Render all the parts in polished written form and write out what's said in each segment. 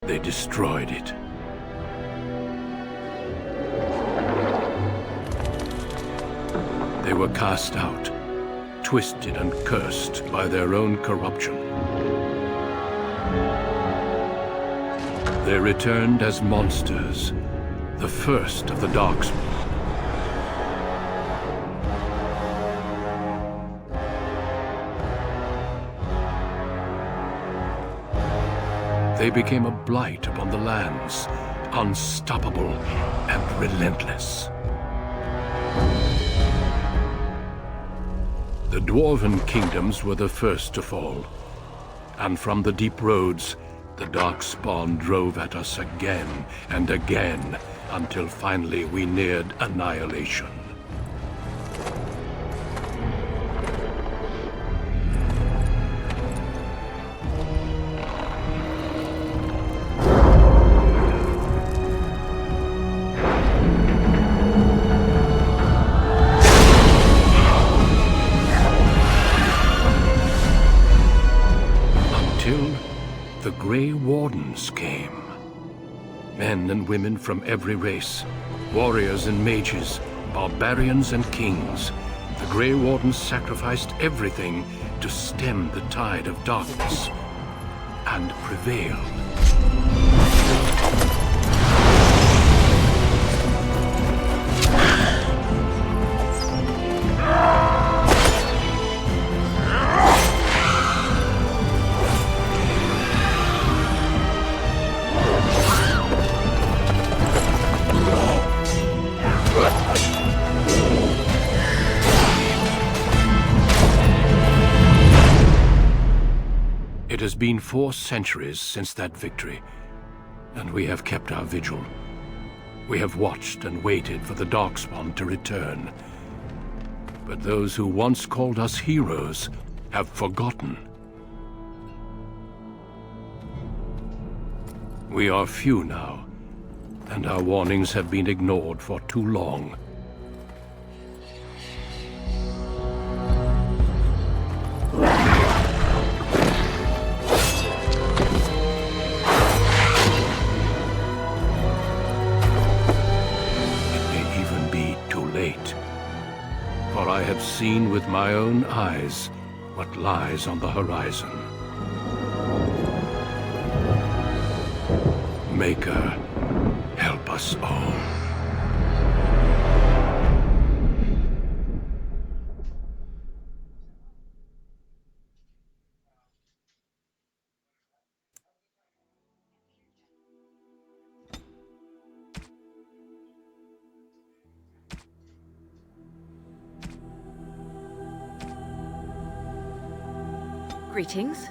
They destroyed it. They were cast out, twisted and cursed by their own corruption. They returned as monsters, the first of the Darkspawn. They became a blight upon the lands, unstoppable and relentless. The Dwarven kingdoms were the first to fall, and from the deep roads, the Darkspawn drove at us again and again, until finally we neared annihilation. The Grey Wardens came. Men and women from every race, warriors and mages, barbarians and kings. The Grey Wardens sacrificed everything to stem the tide of darkness, and prevailed. It has been 4 centuries since that victory, and we have kept our vigil. We have watched and waited for the Darkspawn to return. But those who once called us heroes have forgotten. We are few now, and our warnings have been ignored for too long. For I have seen with my own eyes what lies on the horizon. Maker, help us all. Greetings.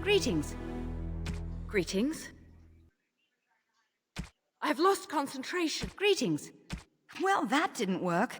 Greetings. Greetings? I've lost concentration. Greetings. Well, that didn't work.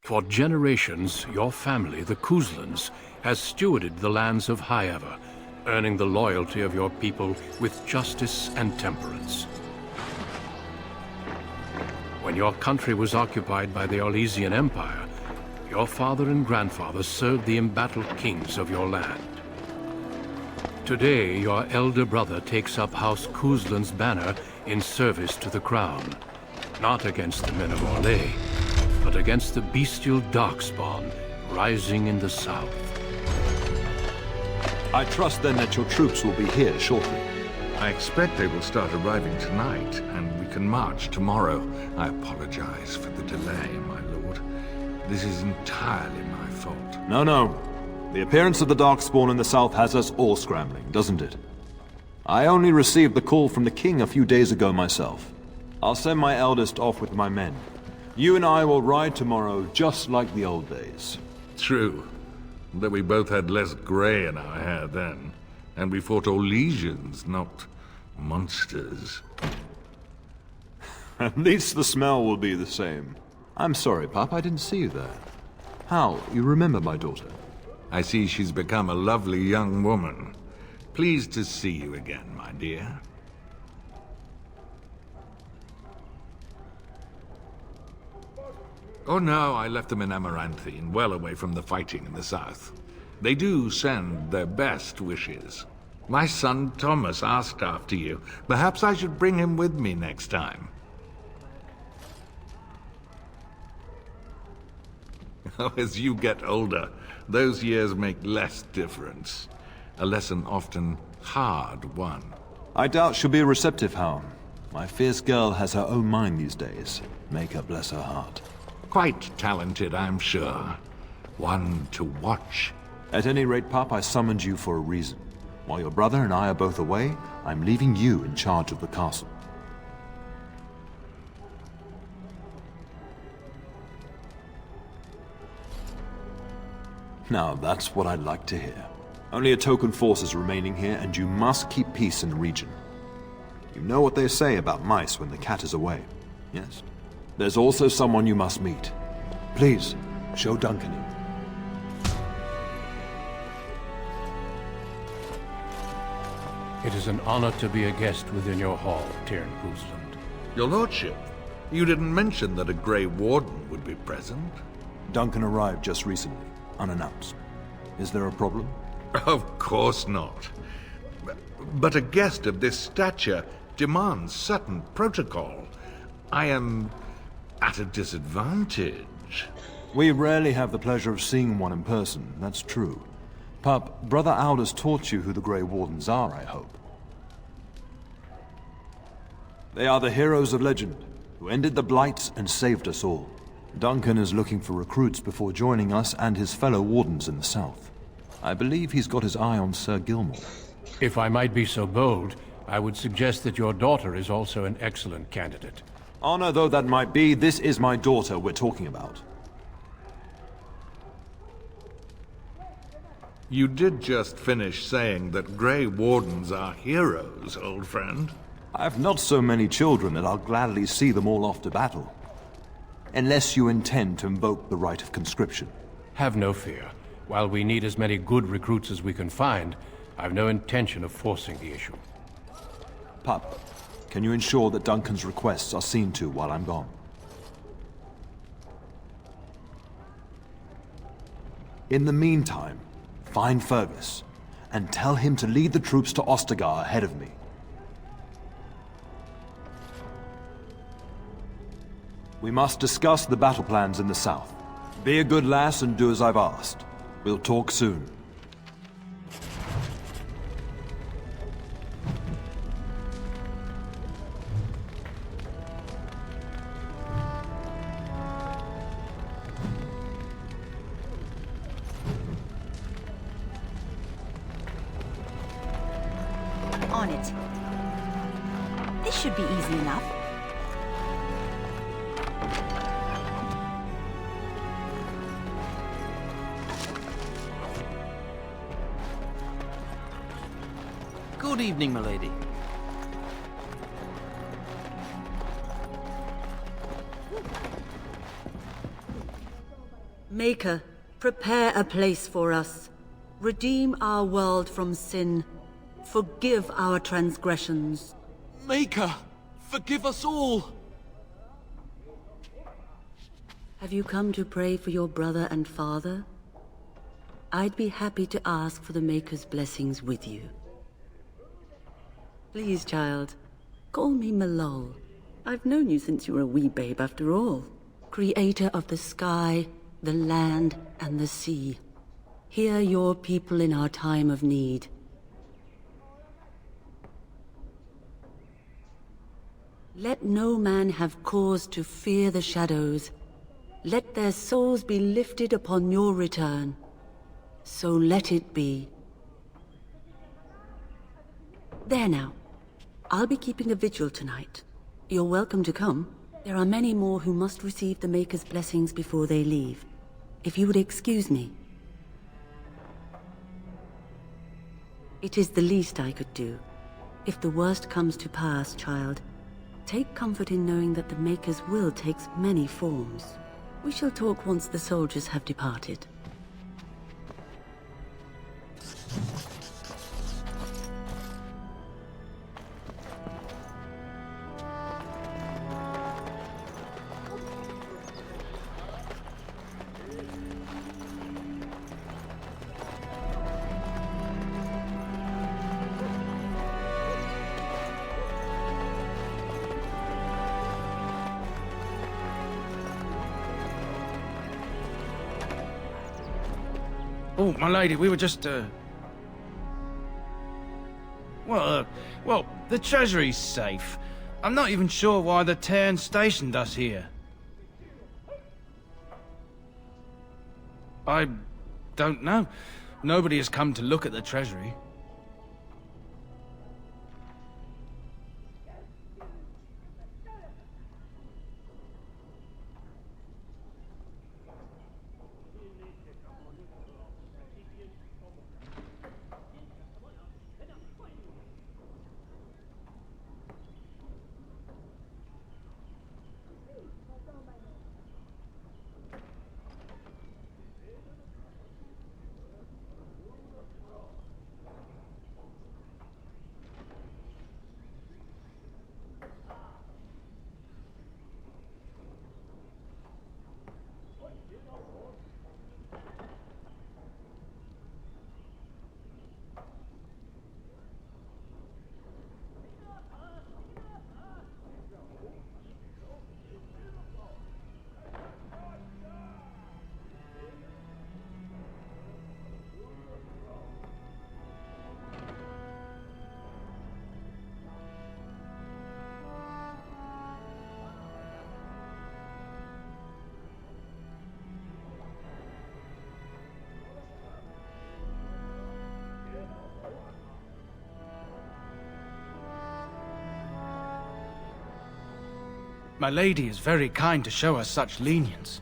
For generations, your family, the Kuzlans, has stewarded the lands of Highever, earning the loyalty of your people with justice and temperance. When your country was occupied by the Orlesian Empire, your father and grandfather served the embattled kings of your land. Today, your elder brother takes up House Kuzlan's banner in service to the crown, not against the men of Orlais, but against the bestial darkspawn rising in the south. I trust then that your troops will be here shortly. I expect they will start arriving tonight, and we can march tomorrow. I apologize for the delay, my lord. This is entirely my fault. No. The appearance of the Darkspawn in the south has us all scrambling, doesn't it? I only received the call from the king a few days ago myself. I'll send my eldest off with my men. You and I will ride tomorrow just like the old days. True, that we both had less grey in our hair then, and we fought Orlesians, not monsters. At least the smell will be the same. I'm sorry, Pop, I didn't see you there. How, you remember my daughter? I see she's become a lovely young woman. Pleased to see you again, my dear. Oh no, I left them in Amaranthine, well away from the fighting in the south. They do send their best wishes. My son Thomas asked after you. Perhaps I should bring him with me next time. As you get older, those years make less difference. A lesson often hard won. I doubt she'll be receptive, Howe. My fierce girl has her own mind these days. Make her bless her heart. Quite talented, I'm sure. One to watch. At any rate, Pop, I summoned you for a reason. While your brother and I are both away, I'm leaving you in charge of the castle. Now, that's what I'd like to hear. Only a token force is remaining here, and you must keep peace in the region. You know what they say about mice when the cat is away, yes? There's also someone you must meet. Please, show Duncan in. It is an honor to be a guest within your hall, Tyrn Kuzland. Your lordship, you didn't mention that a Grey Warden would be present. Duncan arrived just recently, unannounced. Is there a problem? Of course not. But a guest of this stature demands certain protocol. I am at a disadvantage. We rarely have the pleasure of seeing one in person, that's true. Pup, Brother Aldous taught you who the Grey Wardens are, I hope. They are the heroes of legend, who ended the Blight and saved us all. Duncan is looking for recruits before joining us and his fellow Wardens in the south. I believe he's got his eye on Sir Gilmore. If I might be so bold, I would suggest that your daughter is also an excellent candidate. Honor though that might be, this is my daughter we're talking about. You did just finish saying that Grey Wardens are heroes, old friend. I've not so many children that I'll gladly see them all off to battle. Unless you intend to invoke the right of conscription. Have no fear. While we need as many good recruits as we can find, I've no intention of forcing the issue. Pup, can you ensure that Duncan's requests are seen to while I'm gone? In the meantime, find Fergus, and tell him to lead the troops to Ostagar ahead of me. We must discuss the battle plans in the south. Be a good lass and do as I've asked. We'll talk soon. On it. This should be easy enough. Good evening, milady. Maker, prepare a place for us. Redeem our world from sin. Forgive our transgressions. Maker, forgive us all! Have you come to pray for your brother and father? I'd be happy to ask for the Maker's blessings with you. Please, child, call me Malol. I've known you since you were a wee babe after all. Creator of the sky, the land, and the sea. Hear your people in our time of need. Let no man have cause to fear the shadows. Let their souls be lifted upon your return. So let it be. There now. I'll be keeping a vigil tonight. You're welcome to come. There are many more who must receive the Maker's blessings before they leave. If you would excuse me. It is the least I could do. If the worst comes to pass, child, take comfort in knowing that the Maker's will takes many forms. We shall talk once the soldiers have departed. Oh, my lady, we were just, well, the treasury's safe. I'm not even sure why the Terran stationed us here. I don't know. Nobody has come to look at the treasury. My lady is very kind to show us such lenience.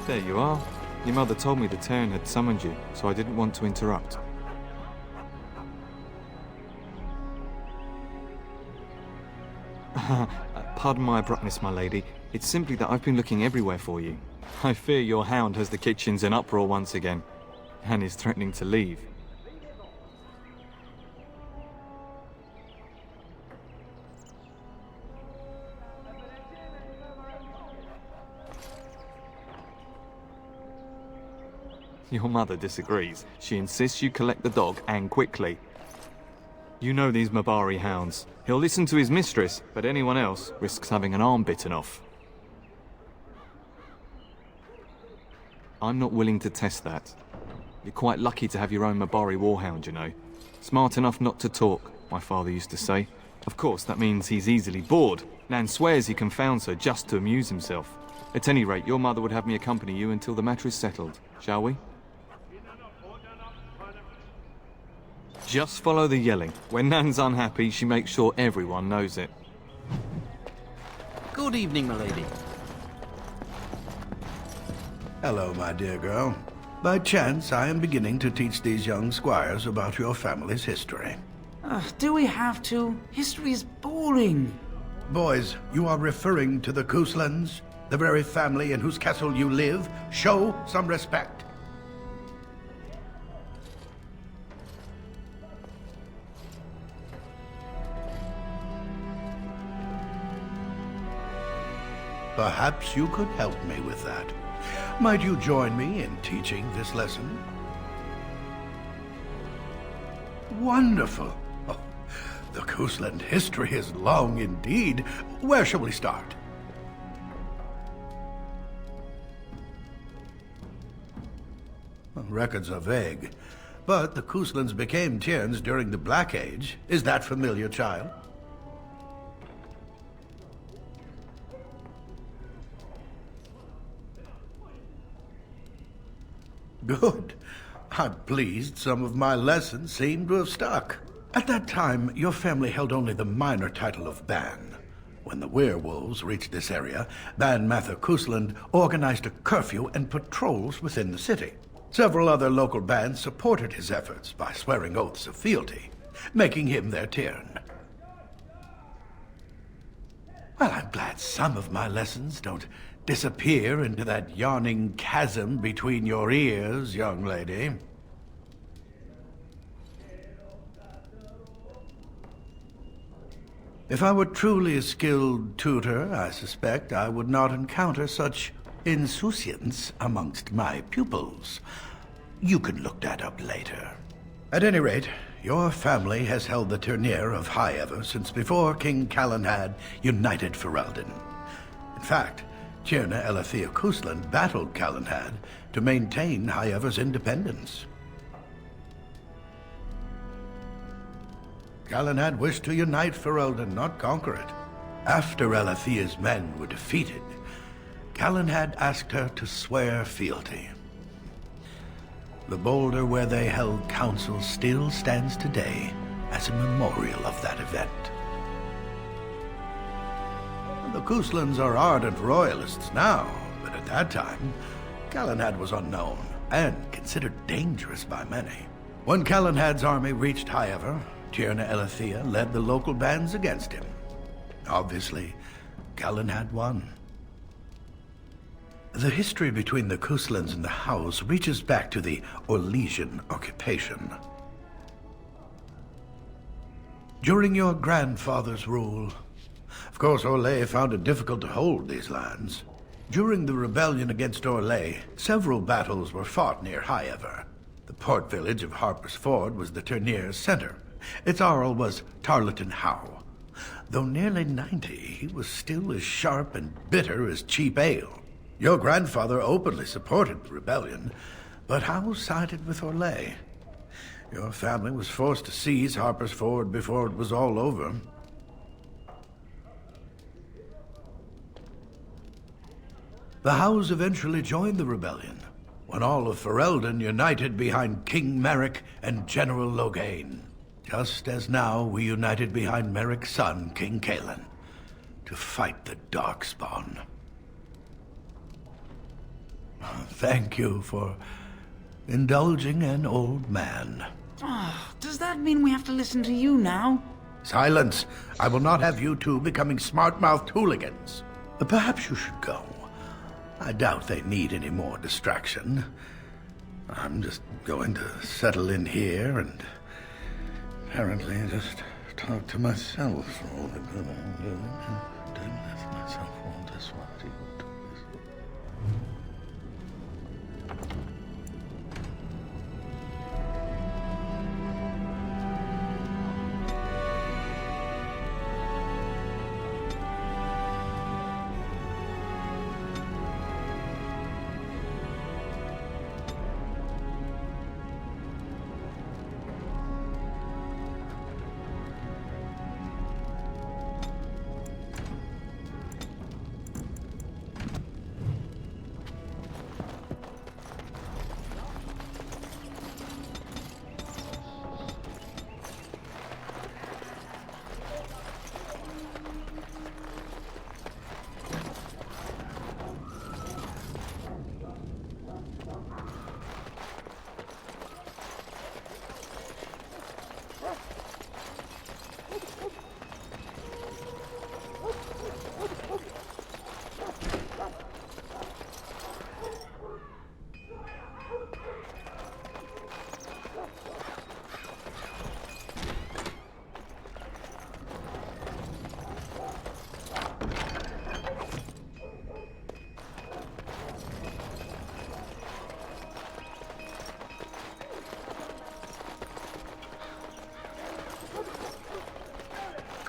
There you are. Your mother told me the Terran had summoned you, so I didn't want to interrupt. Pardon my abruptness, my lady. It's simply that I've been looking everywhere for you. I fear your hound has the kitchens in uproar once again, and is threatening to leave. Your mother disagrees. She insists you collect the dog, and quickly. You know these Mabari hounds. He'll listen to his mistress, but anyone else risks having an arm bitten off. I'm not willing to test that. You're quite lucky to have your own Mabari warhound, you know. Smart enough not to talk, my father used to say. Of course, that means he's easily bored. Nan swears he confounds her just to amuse himself. At any rate, your mother would have me accompany you until the matter is settled, shall we? Just follow the yelling. When Nan's unhappy, she makes sure everyone knows it. Good evening, milady. Hello, my dear girl. By chance, I am beginning to teach these young squires about your family's history. Do we have to? History is boring. Boys, you are referring to the Couslands, the very family in whose castle you live. Show some respect. Perhaps you could help me with that. Might you join me in teaching this lesson? Wonderful. Oh, the Cousland history is long indeed. Where shall we start? Records are vague, but the Couslands became Tierns during the Black Age. Is that familiar, child? Good. I'm pleased some of my lessons seem to have stuck. At that time, your family held only the minor title of Ban. When the werewolves reached this area, Ban Mather Cousland organized a curfew and patrols within the city. Several other local bands supported his efforts by swearing oaths of fealty, making him their Tiern. Well, I'm glad some of my lessons don't disappear into that yawning chasm between your ears, young lady. If I were truly a skilled tutor, I suspect I would not encounter such insouciance amongst my pupils. You can look that up later. At any rate, your family has held the tournure of High Ever since before King Calenhad united Ferelden. In fact, Tierna Elethea Cousland battled Calenhad to maintain High Ever's independence. Calenhad wished to unite Ferelden, not conquer it. After Elethea's men were defeated, Calenhad asked her to swear fealty. The boulder where they held council still stands today as a memorial of that event. The Couslands are ardent royalists now, but at that time, Calenhad was unknown and considered dangerous by many. When Calenhad's army reached High Ever, Tierna Elethea led the local bands against him. Obviously, Calenhad won. The history between the Couslands and the House reaches back to the Orlesian occupation. During your grandfather's rule, of course, Orlais found it difficult to hold these lands. During the rebellion against Orlais, several battles were fought near High Ever. The port village of Harper's Ford was the tourneur's center. Its Arl was Tarleton Howe. Though nearly 90, he was still as sharp and bitter as cheap ale. Your grandfather openly supported the rebellion, but Howe sided with Orlais. Your family was forced to seize Harper's Ford before it was all over. The Howes eventually joined the rebellion, when all of Ferelden united behind King Merrick and General Loghain. Just as now we united behind Merrick's son, King Cailan, to fight the Darkspawn. Thank you for indulging an old man. Does that mean we have to listen to you now? Silence! I will not have you two becoming smart-mouthed hooligans. Perhaps you should go. I doubt they need any more distraction. I'm just going to settle in here and apparently just talk to myself for all the good I'm doing and then let myself all this while you do this.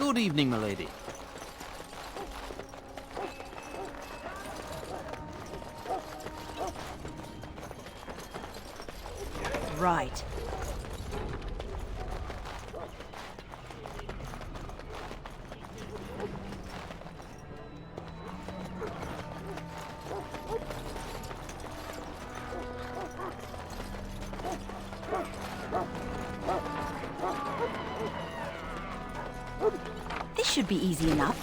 Good evening, milady. Right. This should be easy enough.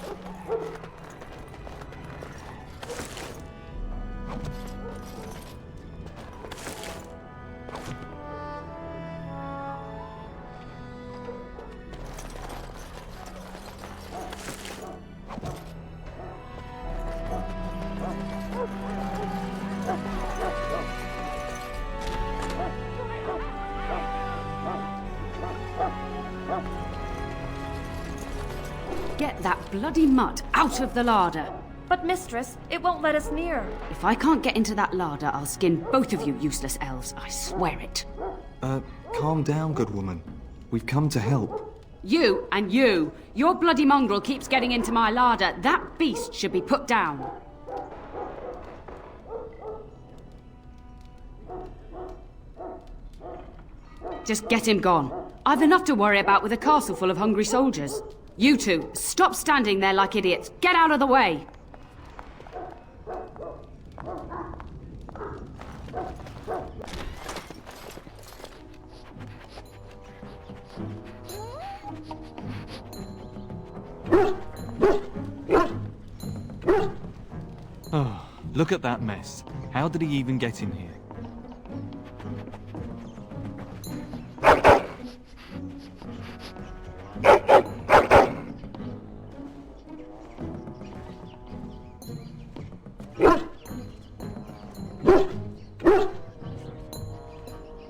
Get that bloody mutt out of the larder. But mistress, it won't let us near. If I can't get into that larder, I'll skin both of you useless elves, I swear it. Calm down, good woman. We've come to help. You and you! Your bloody mongrel keeps getting into my larder. That beast should be put down. Just get him gone. I've enough to worry about with a castle full of hungry soldiers. You two, stop standing there like idiots. Get out of the way! Oh, look at that mess. How did he even get in here?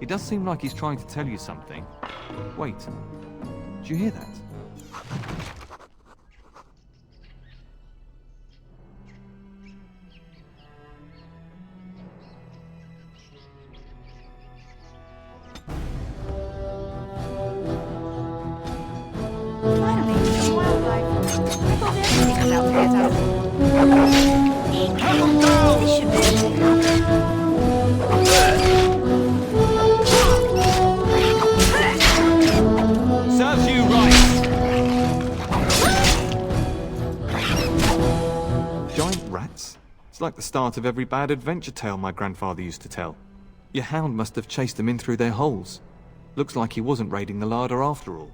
It does seem like he's trying to tell you something. Wait, do you hear that? Finally, some wildlife. I thought everything was out there. This should be easy enough. Serves you right! Giant rats? It's like the start of every bad adventure tale my grandfather used to tell. Your hound must have chased them in through their holes. Looks like he wasn't raiding the larder after all.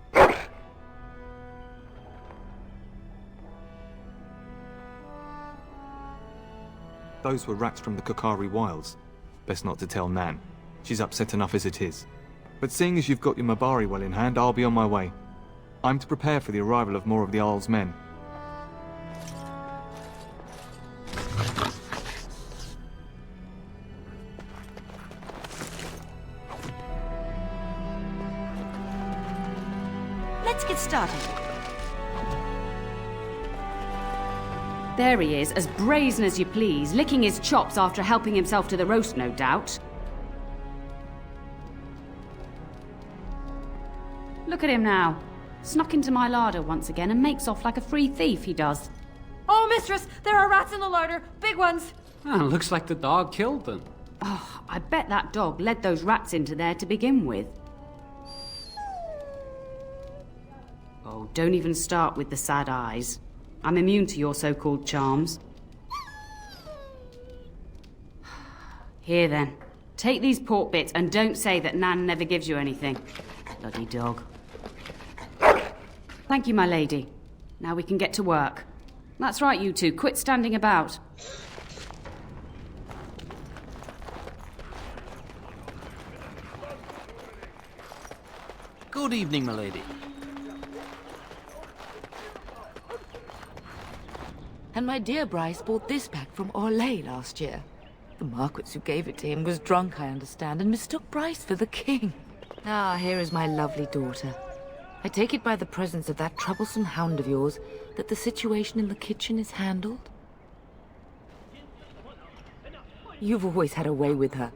Those were rats from the Kokari Wilds. Best not to tell Nan. She's upset enough as it is. But seeing as you've got your Mabari well in hand, I'll be on my way. I'm to prepare for the arrival of more of the Jarl's men. Let's get started. There he is, as brazen as you please, licking his chops after helping himself to the roast, no doubt. Look at him now. Snuck into my larder once again and makes off like a free thief, he does. Oh, mistress, there are rats in the larder. Big ones. Looks like the dog killed them. Oh, I bet that dog led those rats into there to begin with. Oh, don't even start with the sad eyes. I'm immune to your so-called charms. Here then, take these pork bits and don't say that Nan never gives you anything. Bloody dog. Thank you, my lady. Now we can get to work. That's right, you two. Quit standing about. Good evening, milady. And my dear Bryce bought this back from Orlais last year. The Marquis who gave it to him was drunk, I understand, and mistook Bryce for the king. Ah, here is my lovely daughter. I take it by the presence of that troublesome hound of yours that the situation in the kitchen is handled? You've always had a way with her.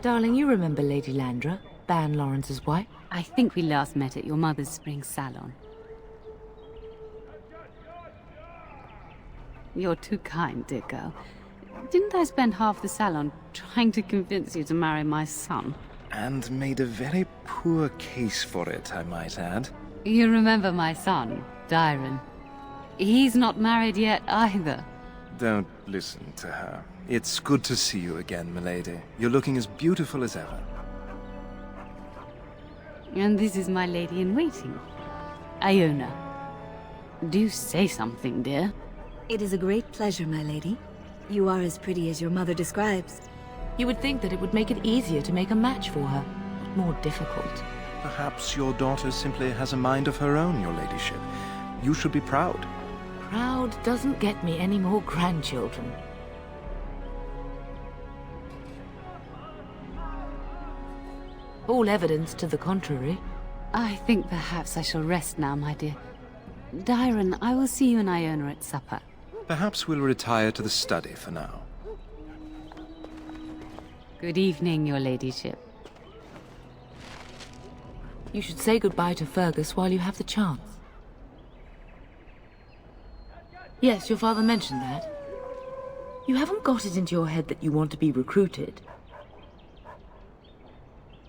Darling, you remember Lady Lysandra, Ban Lawrence's wife? I think we last met at your mother's spring salon. You're too kind, dear girl. Didn't I spend half the salon trying to convince you to marry my son? And made a very poor case for it, I might add. You remember my son, Dyron. He's not married yet either. Don't listen to her. It's good to see you again, milady. You're looking as beautiful as ever. And this is my lady-in-waiting, Iona. Do say something, dear. It is a great pleasure, my lady. You are as pretty as your mother describes. You would think that it would make it easier to make a match for her, not more difficult. Perhaps your daughter simply has a mind of her own, your ladyship. You should be proud. Proud doesn't get me any more grandchildren. All evidence to the contrary. I think perhaps I shall rest now, my dear. Dyron, I will see you and Iona at supper. Perhaps we'll retire to the study for now. Good evening, your ladyship. You should say goodbye to Fergus while you have the chance. Yes, your father mentioned that. You haven't got it into your head that you want to be recruited.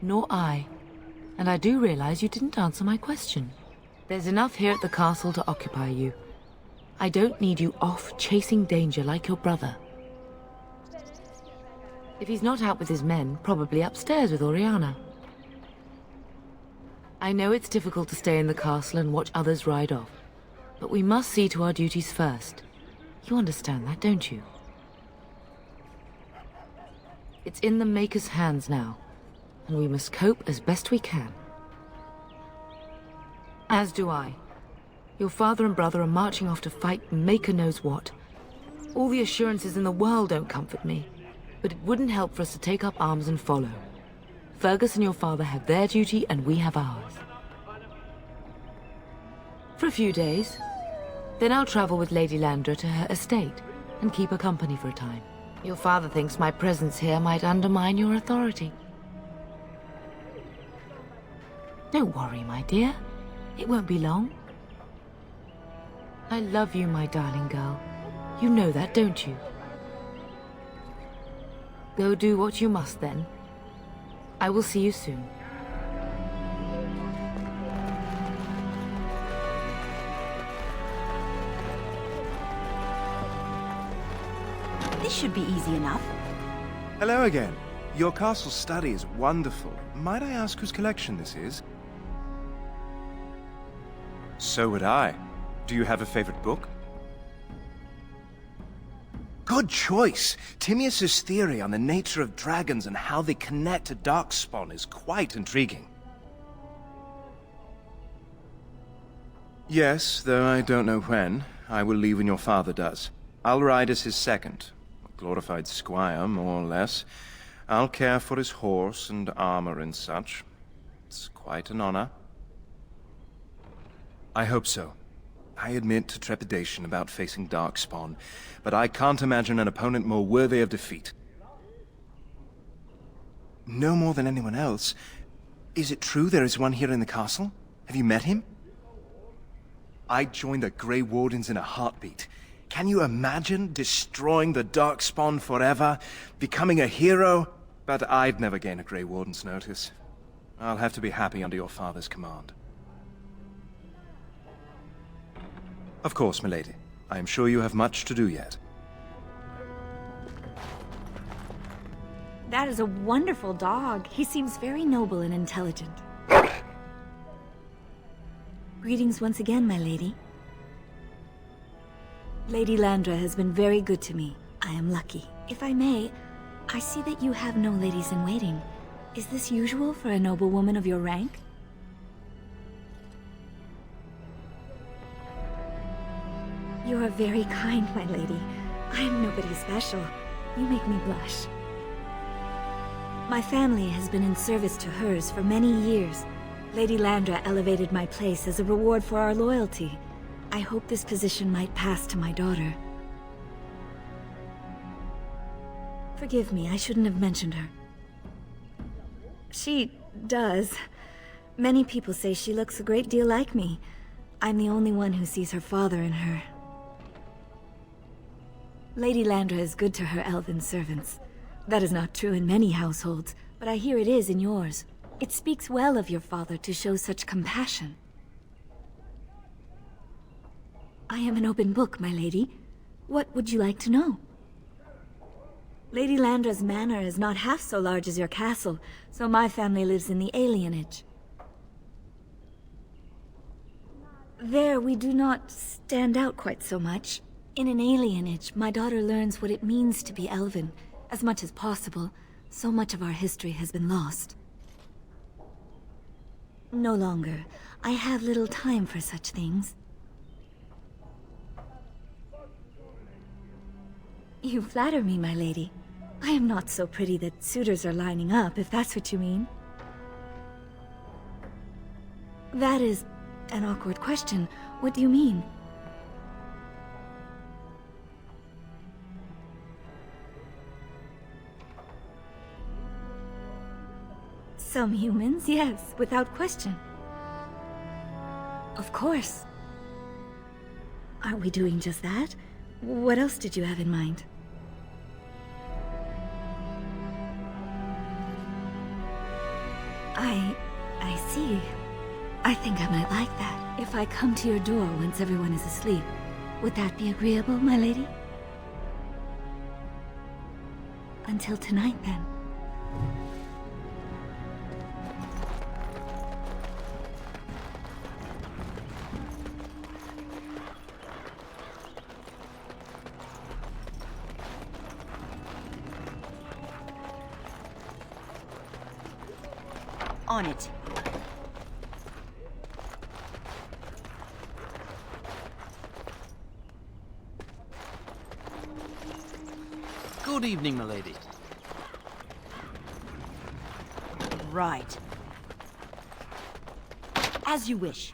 Nor I. And I do realize you didn't answer my question. There's enough here at the castle to occupy you. I don't need you off chasing danger like your brother. If he's not out with his men, probably upstairs with Oriana. I know it's difficult to stay in the castle and watch others ride off, but we must see to our duties first. You understand that, don't you? It's in the Maker's hands now, and we must cope as best we can. As do I. Your father and brother are marching off to fight Maker knows what. All the assurances in the world don't comfort me, but it wouldn't help for us to take up arms and follow. Fergus and your father have their duty, and we have ours. For a few days. Then I'll travel with Lady Lysandra to her estate, and keep her company for a time. Your father thinks my presence here might undermine your authority. Don't worry, my dear. It won't be long. I love you, my darling girl. You know that, don't you? Go do what you must, then. I will see you soon. This should be easy enough. Hello again. Your castle study is wonderful. Might I ask whose collection this is? So would I. Do you have a favorite book? Good choice. Timaeus' theory on the nature of dragons and how they connect to Darkspawn is quite intriguing. Yes, though I don't know when. I will leave when your father does. I'll ride as his second. A glorified squire, more or less. I'll care for his horse and armor and such. It's quite an honor. I hope so. I admit to trepidation about facing Darkspawn, but I can't imagine an opponent more worthy of defeat. No more than anyone else. Is it true there is one here in the castle? Have you met him? I'd join the Grey Wardens in a heartbeat. Can you imagine destroying the Darkspawn forever? Becoming a hero? But I'd never gain a Grey Warden's notice. I'll have to be happy under your father's command. Of course, milady. I am sure you have much to do yet. That is a wonderful dog. He seems very noble and intelligent. Greetings once again, my lady. Lady Lysandra has been very good to me. I am lucky. If I may, I see that you have no ladies in waiting. Is this usual for a noblewoman of your rank? You are very kind, my lady. I am nobody special. You make me blush. My family has been in service to hers for many years. Lady Lysandra elevated my place as a reward for our loyalty. I hope this position might pass to my daughter. Forgive me, I shouldn't have mentioned her. She does. Many people say she looks a great deal like me. I'm the only one who sees her father in her. Lady Lysandra is good to her elven servants. That is not true in many households, but I hear it is in yours. It speaks well of your father to show such compassion. I am an open book, my lady. What would you like to know? Lady Lysandra's manor is not half so large as your castle, so my family lives in the alienage. There, we do not stand out quite so much. In an alienage, my daughter learns what it means to be elven, as much as possible. So much of our history has been lost. No longer. I have little time for such things. You flatter me, my lady. I am not so pretty that suitors are lining up, if that's what you mean. That is an awkward question. What do you mean? Some humans, yes, without question. Of course. Aren't we doing just that? What else did you have in mind? I see. I think I might like that. If I come to your door once everyone is asleep, would that be agreeable, my lady? Until tonight, then. On it. Good evening, milady. Right. As you wish.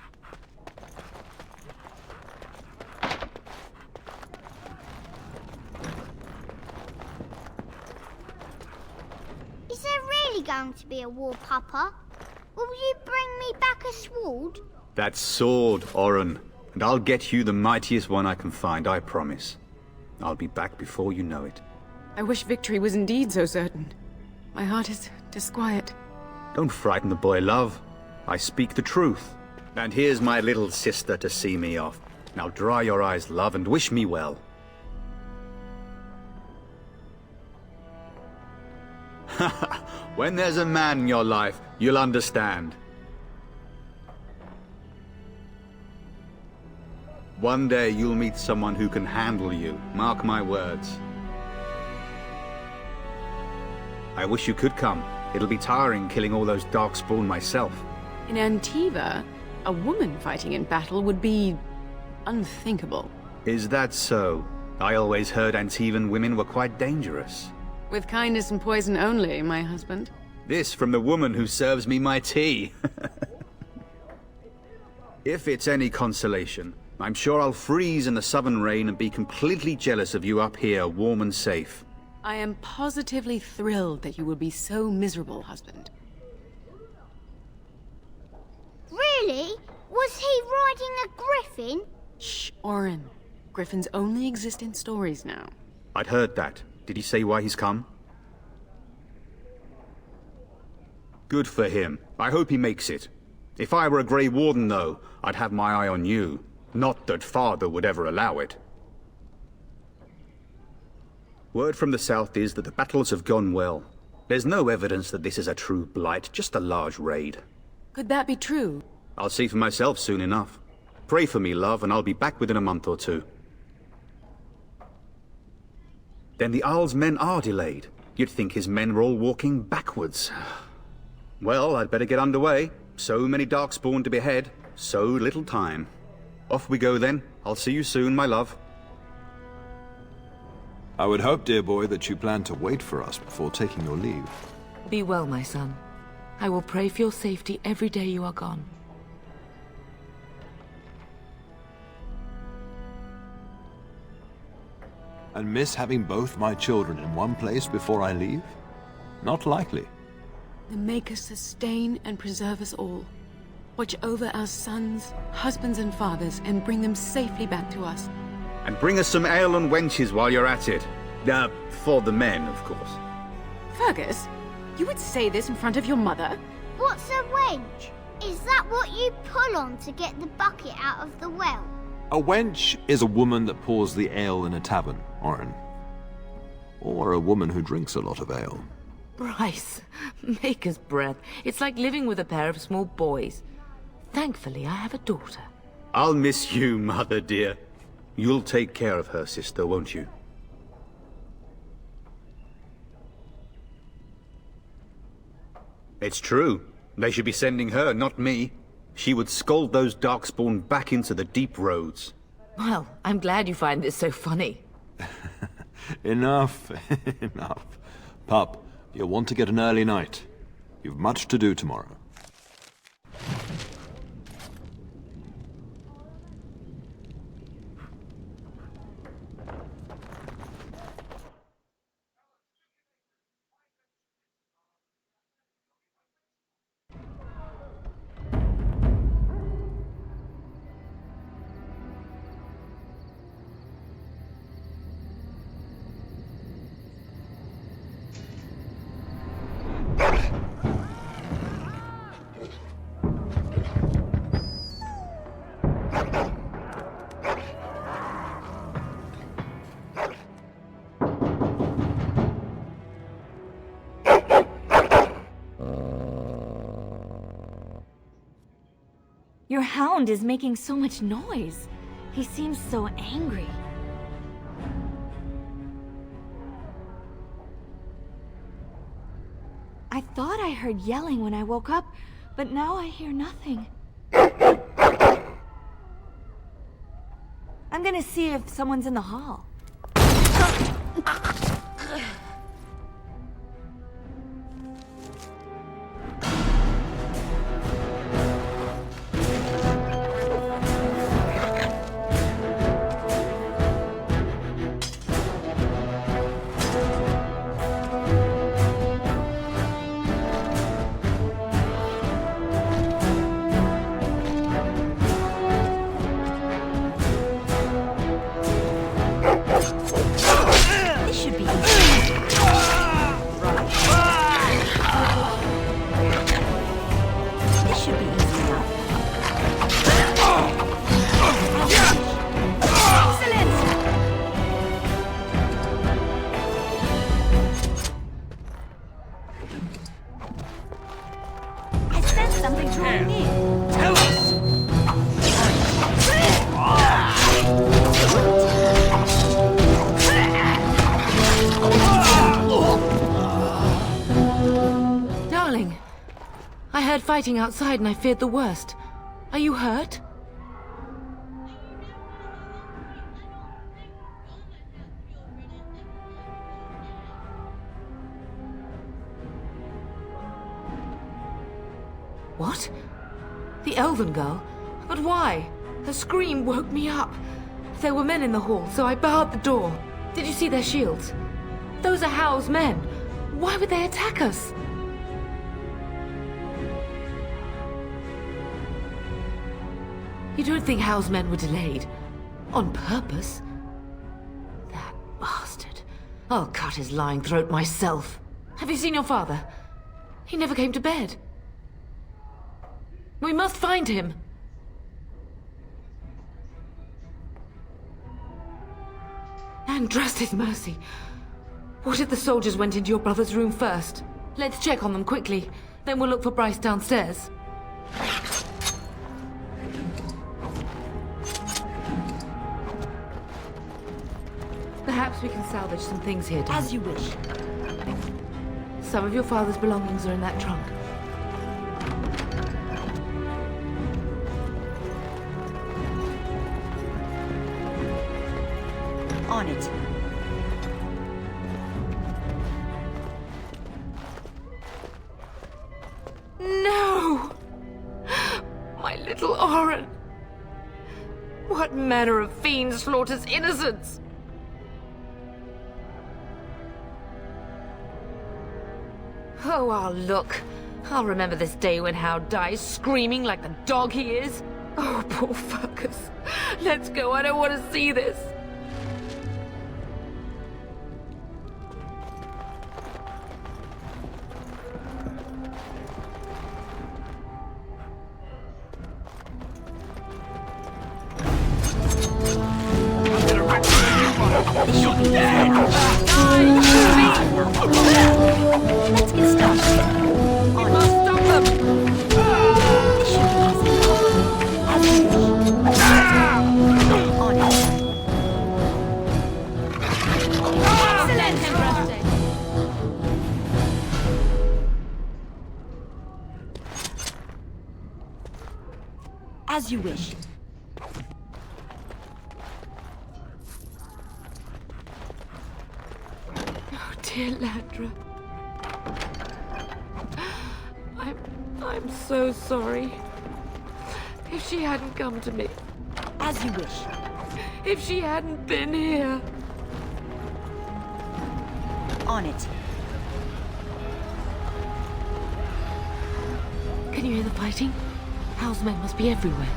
Is there really going to be a war, Papa? Will you bring me back a sword? That sword, Oren. And I'll get you the mightiest one I can find, I promise. I'll be back before you know it. I wish victory was indeed so certain. My heart is disquiet. Don't frighten the boy, love. I speak the truth. And here's my little sister to see me off. Now dry your eyes, love, and wish me well. When there's a man in your life, you'll understand. One day you'll meet someone who can handle you, mark my words. I wish you could come. It'll be tiring killing all those darkspawn myself. In Antiva, a woman fighting in battle would be unthinkable. Is that so? I always heard Antivan women were quite dangerous. With kindness and poison only, my husband. This from the woman who serves me my tea. If it's any consolation, I'm sure I'll freeze in the southern rain and be completely jealous of you up here, warm and safe. I am positively thrilled that you will be so miserable, husband. Really? Was he riding a griffin? Shh, Oren. Griffins only exist in stories now. I'd heard that. Did he say why he's come? Good for him. I hope he makes it. If I were a Grey Warden, though, I'd have my eye on you. Not that Father would ever allow it. Word from the south is that the battles have gone well. There's no evidence that this is a true blight, just a large raid. Could that be true? I'll see for myself soon enough. Pray for me, love, and I'll be back within a month or two. Then the Isle's men are delayed. You'd think his men were all walking backwards. Well, I'd better get underway. So many darkspawn to behead, so little time. Off we go then. I'll see you soon, my love. I would hope, dear boy, that you plan to wait for us before taking your leave. Be well, my son. I will pray for your safety every day you are gone. And miss having both my children in one place before I leave? Not likely. The Maker sustain and preserve us all. Watch over our sons, husbands and fathers, and bring them safely back to us. And bring us some ale and wenches while you're at it. For the men, of course. Fergus, you would say this in front of your mother? What's a wench? Is that what you pull on to get the bucket out of the well? A wench is a woman that pours the ale in a tavern, Oren. Or a woman who drinks a lot of ale. Bryce, maker's breath. It's like living with a pair of small boys. Thankfully, I have a daughter. I'll miss you, mother dear. You'll take care of her, sister, won't you? It's true. They should be sending her, not me. She would scold those Darkspawn back into the deep roads. Well, I'm glad you find this so funny. Enough, enough. Pup, you'll want to get an early night. You've much to do tomorrow. Your hound is making so much noise. He seems so angry. I thought I heard yelling when I woke up, but now I hear nothing. I'm gonna see if someone's in the hall. Fighting outside and I feared the worst. Are you hurt? What? The elven girl? But why? Her scream woke me up. There were men in the hall, so I barred the door. Did you see their shields? Those are Howl's men. Why would they attack us? You don't think Howl's men were delayed? On purpose? That bastard. I'll cut his lying throat myself. Have you seen your father? He never came to bed. We must find him. And trust his mercy. What if the soldiers went into your brother's room first? Let's check on them quickly. Then we'll look for Bryce downstairs. Perhaps we can salvage some things here, darling. As you wish. Some of your father's belongings are in that trunk. On it. No! My little Oren! What manner of fiend slaughters innocents? Oh, I'll look. I'll remember this day when Hal dies, screaming like the dog he is. Oh, poor Fergus. Let's go, I don't want to see this. Let's get started. We must stop them! This should be easy. As you wish. On it. Excellent, Emperor! As you wish. Oh, dear Lysandra. I'm so sorry. If she hadn't come to me. As you wish. If she hadn't been here. On it. Can you hear the fighting? Hal's men must be everywhere.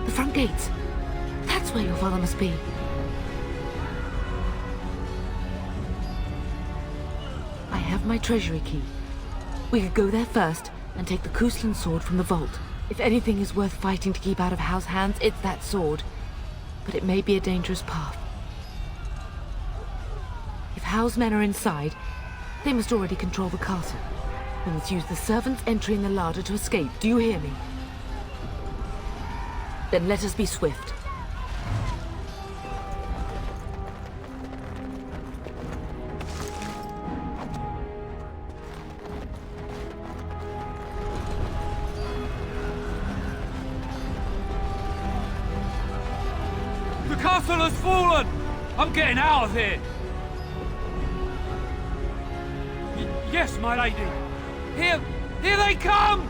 The front gates. That's where your father must be. I have my treasury key. We could go there first and take the Kuslan sword from the vault. If anything is worth fighting to keep out of Hal's hands, it's that sword. But it may be a dangerous path. If Hal's men are inside, they must already control the castle. We must use the servants entering the larder to escape. Do you hear me? Then let us be swift. The castle has fallen! I'm getting out of here! Yes, my lady! Here they come!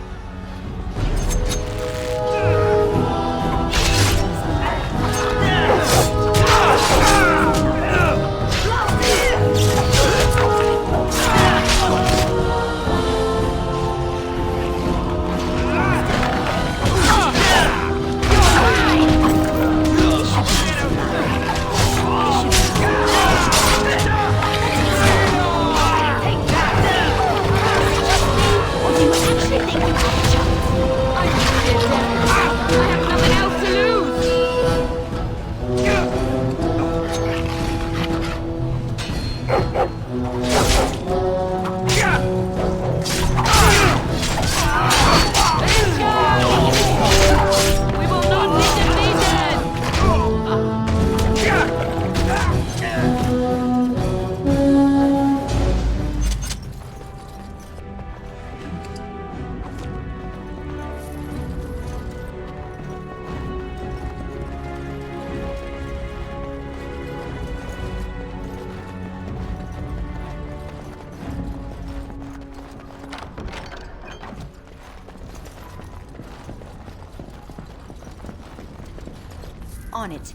On it.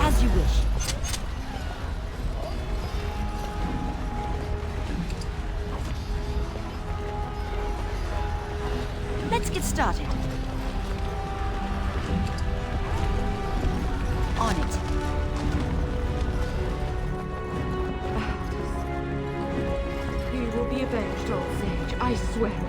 As you wish. Let's get started. On it. You will be avenged, old sage. I swear it.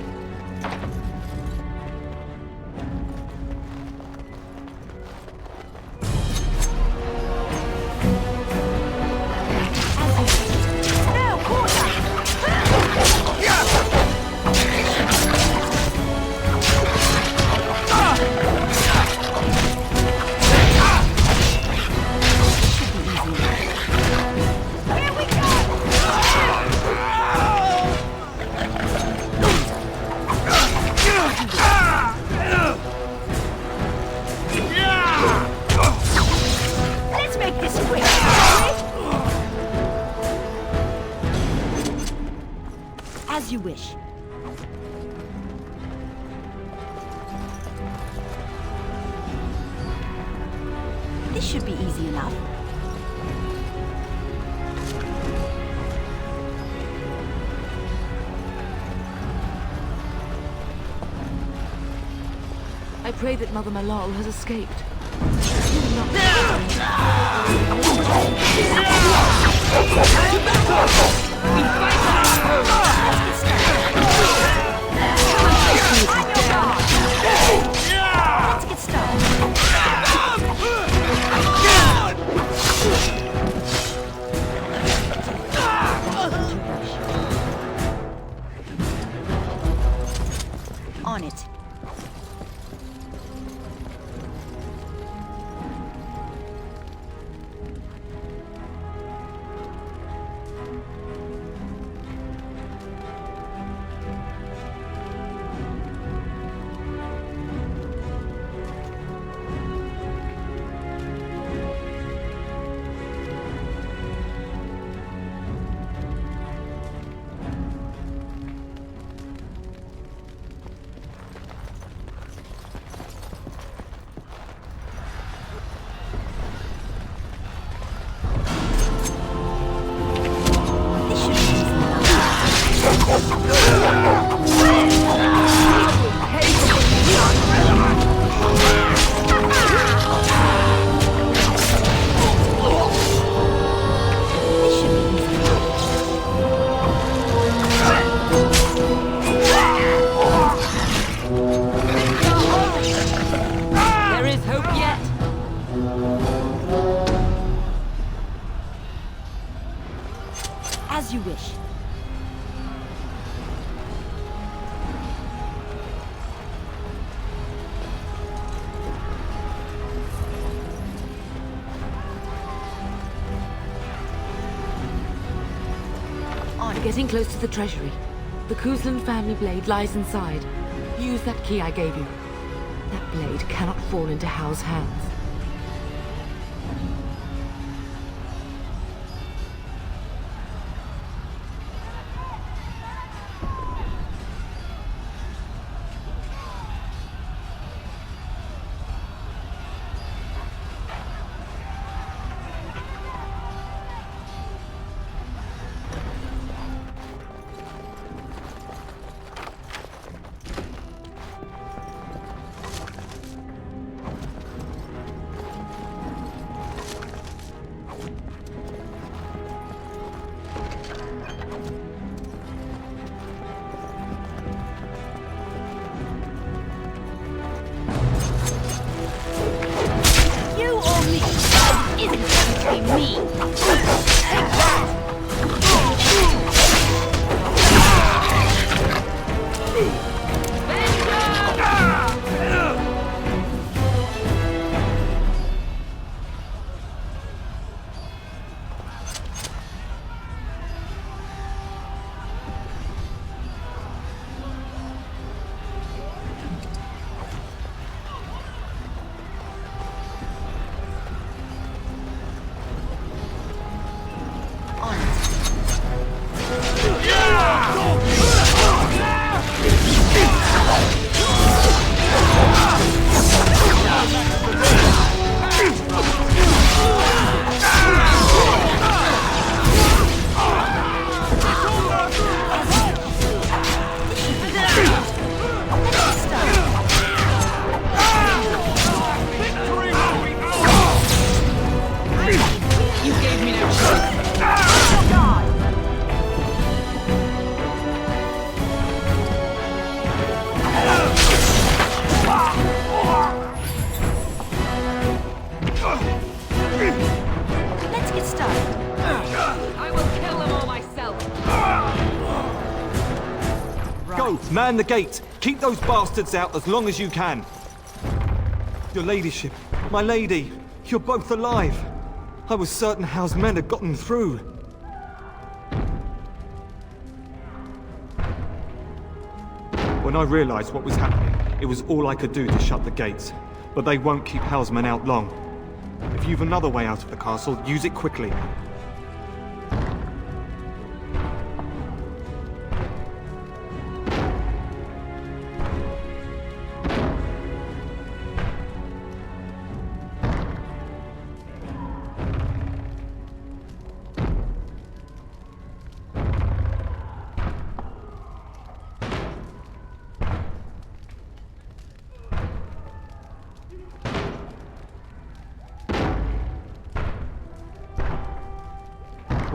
As you wish. This should be easy enough. I pray that Mother Malal has escaped. Let's get started. On it. There is hope yet. As you wish. Getting close to the treasury. The Kuzlan family blade lies inside. Use that key I gave you. That blade cannot fall into Hal's hands. Man the gate! Keep those bastards out as long as you can! Your ladyship, my lady, you're both alive! I was certain Hal's men had gotten through. When I realized what was happening, it was all I could do to shut the gates. But they won't keep Hal's men out long. If you've another way out of the castle, use it quickly.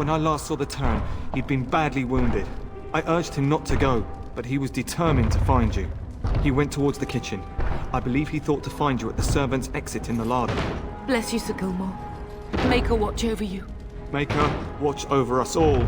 When I last saw the Terran, he'd been badly wounded. I urged him not to go, but he was determined to find you. He went towards the kitchen. I believe he thought to find you at the servants' exit in the larder. Bless you, Sir Gilmore. Maker watch over you. Maker, watch over us all.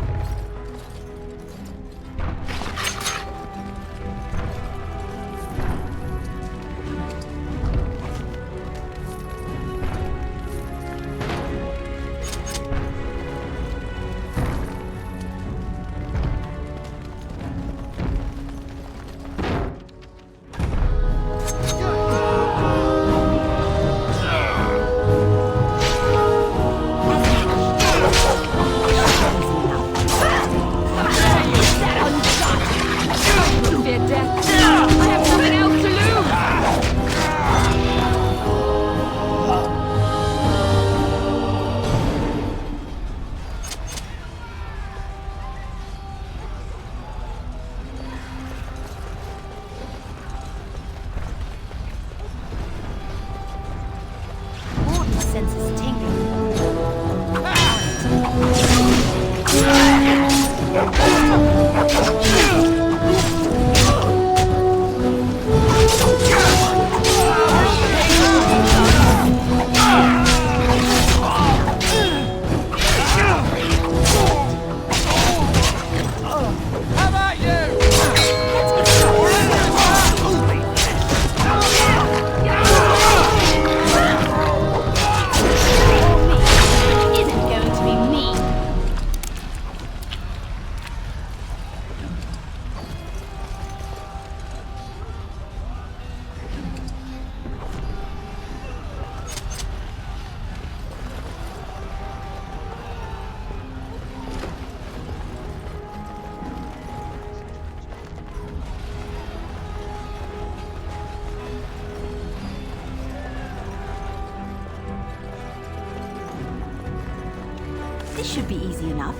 This should be easy enough.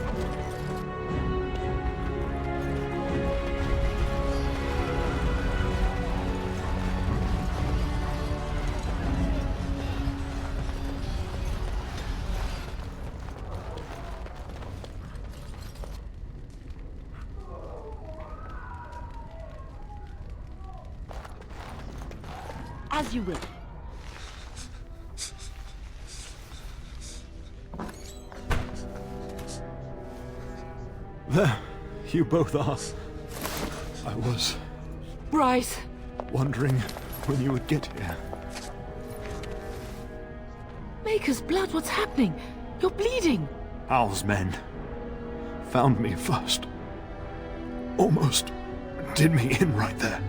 As you will. There, you both are. I was Bryce! wondering when you would get here. Maker's blood, what's happening? You're bleeding! Al's men found me first. Almost did me in right there.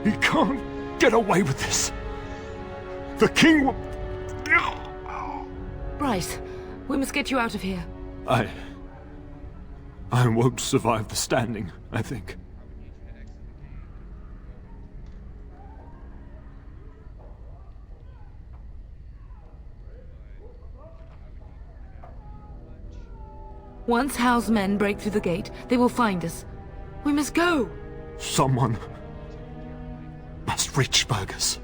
He can't get away with this. The king will... Bryce, we must get you out of here. I won't survive the standing, I think. Once Hal's men break through the gate, they will find us. We must go! Someone must reach Burgess.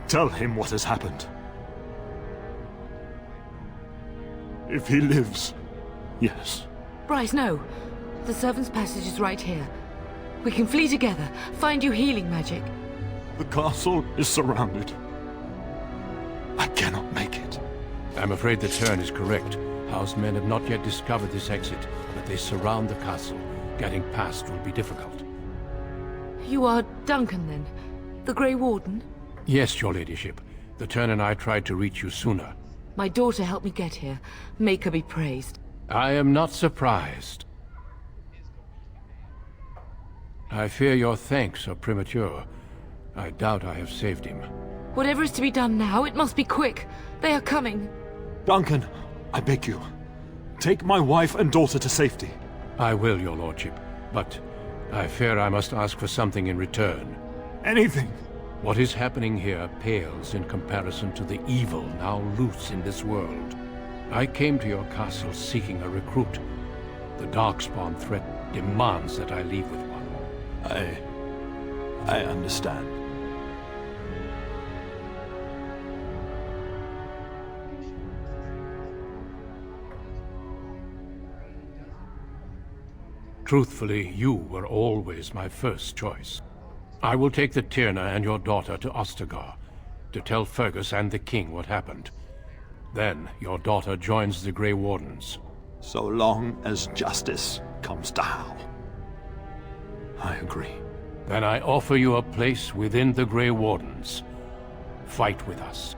Tell him what has happened. If he lives, yes. Bryce, no. The servant's passage is right here. We can flee together, find you healing magic. The castle is surrounded. I cannot make it. I'm afraid the Turn is correct. House men have not yet discovered this exit, but they surround the castle. Getting past will be difficult. You are Duncan, then? The Grey Warden? Yes, your ladyship. The Turn and I tried to reach you sooner. My daughter helped me get here. Make her be praised. I am not surprised. I fear your thanks are premature. I doubt I have saved him. Whatever is to be done now, it must be quick. They are coming. Duncan, I beg you. Take my wife and daughter to safety. I will, your lordship. But I fear I must ask for something in return. Anything. What is happening here pales in comparison to the evil now loose in this world. I came to your castle seeking a recruit. The Darkspawn threat demands that I leave with one. I understand. Truthfully, you were always my first choice. I will take the Tyrna and your daughter to Ostagar, to tell Fergus and the king what happened. Then your daughter joins the Grey Wardens. So long as justice comes to Hal. I agree. Then I offer you a place within the Grey Wardens. Fight with us.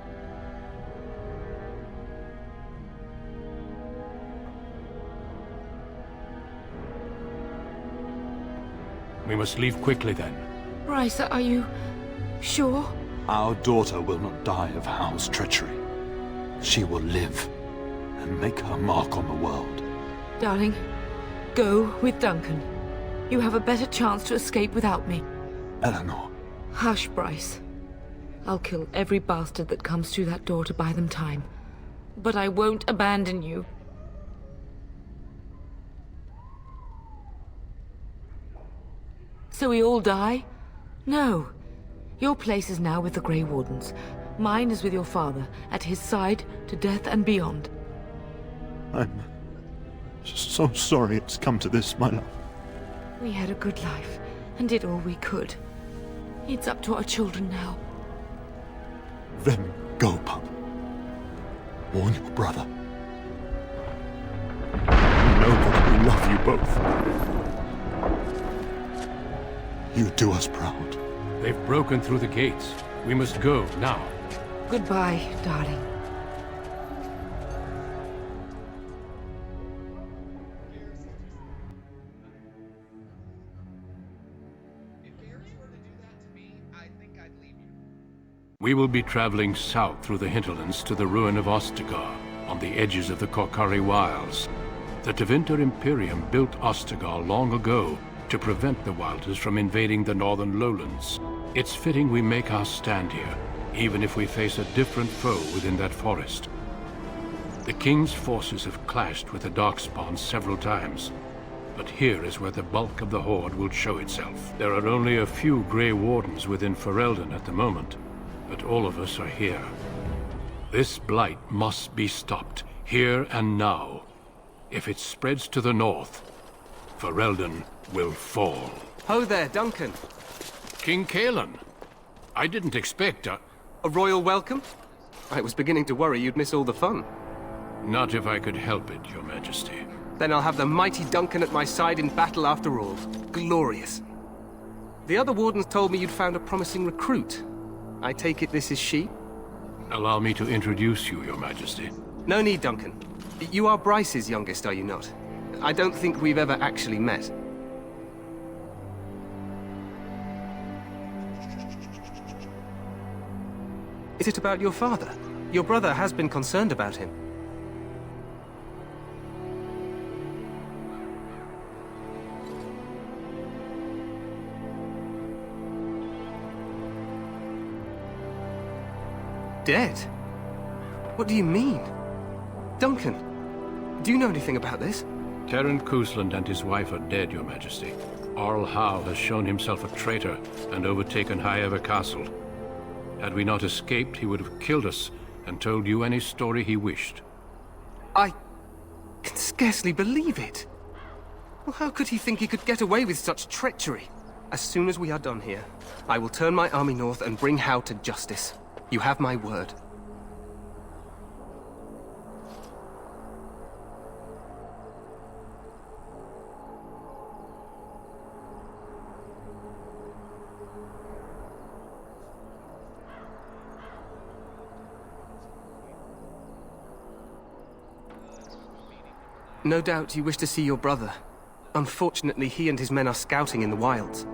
We must leave quickly then. Bryce, are you sure? Our daughter will not die of Hal's treachery. She will live and make her mark on the world. Darling, go with Duncan. You have a better chance to escape without me. Eleanor. Hush, Bryce. I'll kill every bastard that comes through that door to buy them time. But I won't abandon you. So we all die? No. Your place is now with the Grey Wardens. Mine is with your father, at his side, to death and beyond. I'm so sorry it's come to this, my love. We had a good life, and did all we could. It's up to our children now. Then go, pup. Warn your brother. Know that we love you both. You do us proud. They've broken through the gates. We must go now. Goodbye, darling. We will be traveling south through the hinterlands to the ruin of Ostagar, on the edges of the Korkari Wilds. The Tevinter Imperium built Ostagar long ago to prevent the Wilders from invading the northern lowlands. It's fitting we make our stand here, even if we face a different foe within that forest. The King's forces have clashed with the Darkspawn several times, but here is where the bulk of the Horde will show itself. There are only a few Grey Wardens within Ferelden at the moment, but all of us are here. This blight must be stopped, here and now. If it spreads to the north, Ferelden will fall. Ho there, Duncan. King Kaelan. I didn't expect a royal welcome? I was beginning to worry you'd miss all the fun. Not if I could help it, Your Majesty. Then I'll have the mighty Duncan at my side in battle after all. Glorious. The other wardens told me you'd found a promising recruit. I take it this is she? Allow me to introduce you, Your Majesty. No need, Duncan. You are Bryce's youngest, are you not? I don't think we've ever actually met. Is it about your father? Your brother has been concerned about him. Dead? What do you mean? Duncan, do you know anything about this? Terran Cousland and his wife are dead, Your Majesty. Arl Howe has shown himself a traitor and overtaken Highever Castle. Had we not escaped, he would have killed us and told you any story he wished. I can scarcely believe it. Well, how could he think he could get away with such treachery? As soon as we are done here, I will turn my army north and bring Howe to justice. You have my word. No doubt you wish to see your brother. Unfortunately, he and his men are scouting in the wilds.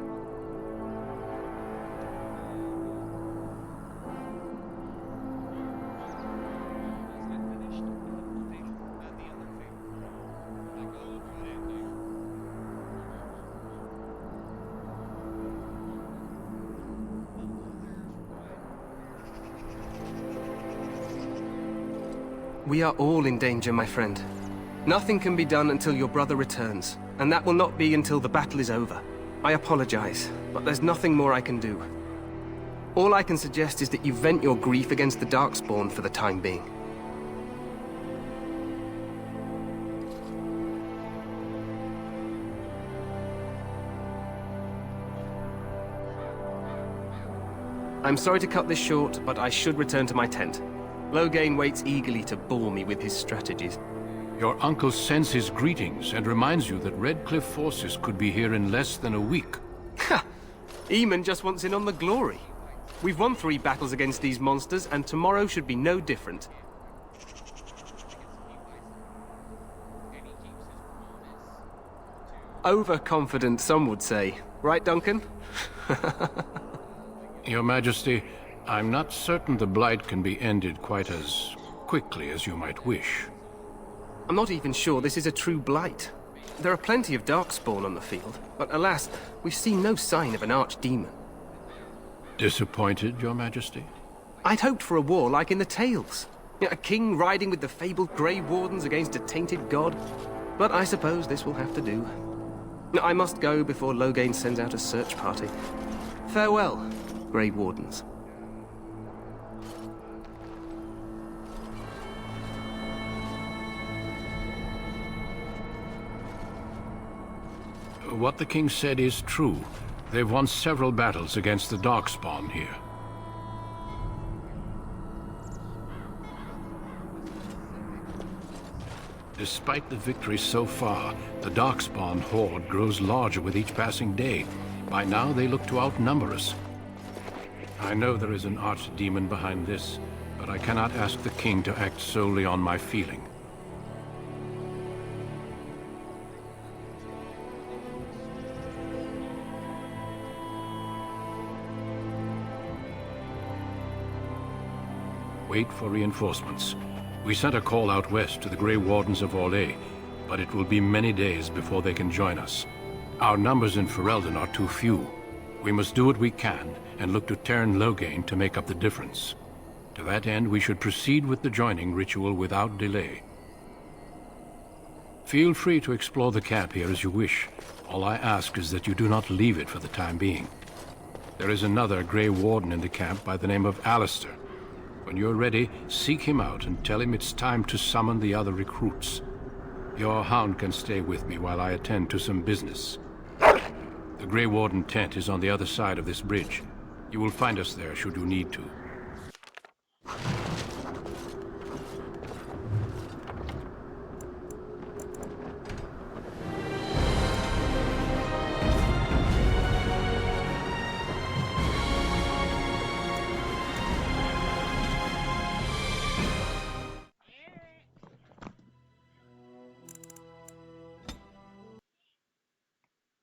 We are all in danger, my friend. Nothing can be done until your brother returns, and that will not be until the battle is over. I apologize, but there's nothing more I can do. All I can suggest is that you vent your grief against the Darkspawn for the time being. I'm sorry to cut this short, but I should return to my tent. Loghain waits eagerly to bore me with his strategies. Your uncle sends his greetings and reminds you that Redcliffe forces could be here in less than a week. Ha! Eamon just wants in on the glory. We've won 3 battles against these monsters, and tomorrow should be no different. Overconfident, some would say. Right, Duncan? Your Majesty, I'm not certain the Blight can be ended quite as quickly as you might wish. I'm not even sure this is a true blight. There are plenty of Darkspawn on the field, but alas, we've seen no sign of an archdemon. Disappointed, Your Majesty? I'd hoped for a war like in the tales. A king riding with the fabled Grey Wardens against a tainted god. But I suppose this will have to do. I must go before Loghain sends out a search party. Farewell, Grey Wardens. What the king said is true. They've won several battles against the Darkspawn here. Despite the victory so far, the Darkspawn horde grows larger with each passing day. By now, they look to outnumber us. I know there is an archdemon behind this, but I cannot ask the king to act solely on my feeling. Wait for reinforcements. We sent a call out west to the Grey Wardens of Orlais, but it will be many days before they can join us. Our numbers in Ferelden are too few. We must do what we can and look to Teyrn Loghain to make up the difference. To that end, we should proceed with the joining ritual without delay. Feel free to explore the camp here as you wish. All I ask is that you do not leave it for the time being. There is another Grey Warden in the camp by the name of Alistair. When you're ready, seek him out and tell him it's time to summon the other recruits. Your hound can stay with me while I attend to some business. The Grey Warden tent is on the other side of this bridge. You will find us there should you need to.